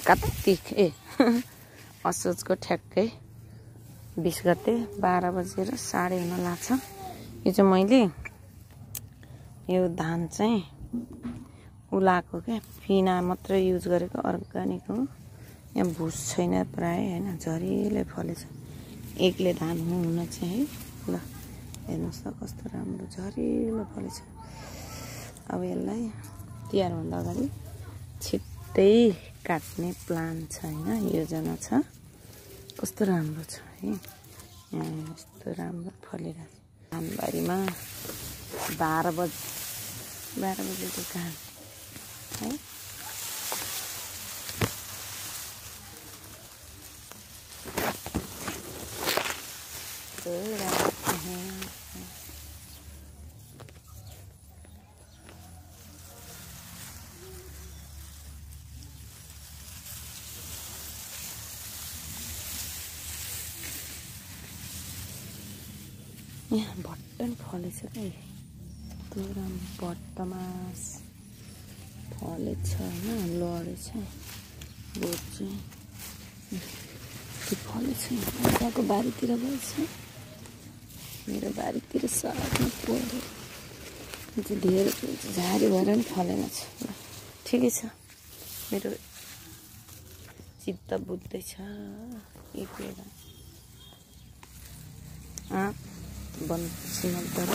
कार्तिक असोजको ठ्याक्कै 20 गते 12 बजेर 9:30 हुन लाग्छ। यो चाहिँ मैले यो धान चाहिँ उलाएको क्या, फिना मात्र युज गरेको, अर्गानिक हो। यहाँ भुस छैन प्राय हैन, झरिलै फलेछ। एकले धान हुन चाहिँ ल हेर्नुस् त कस्तो राम्रो झरिलो फलेछ। अब यसलाई तिहार भन्दा अगाडि छिट्टै काट्ने प्लान छ हैन, योजना छ। कस्तो राम्रो छ है, यस्तो राम्रो फलिरहेछ। धानबारीमा 12 बजेको काम है। यहाँ भट्टन फलेछ क्या, यस्तो राम्रो भट्टमास फलेछ होइन, लडेछ बोट चाहिँ त्यो फलेछ। यहाँको बारीतिर भएछ, मेरो बारीतिर साथमा पऱ्यो चाहिँ धेरै झारी भएर पनि फलेन छ। ठिकै छ, मेरो चित्त बुझ्दैछ। एक बन सिमल तर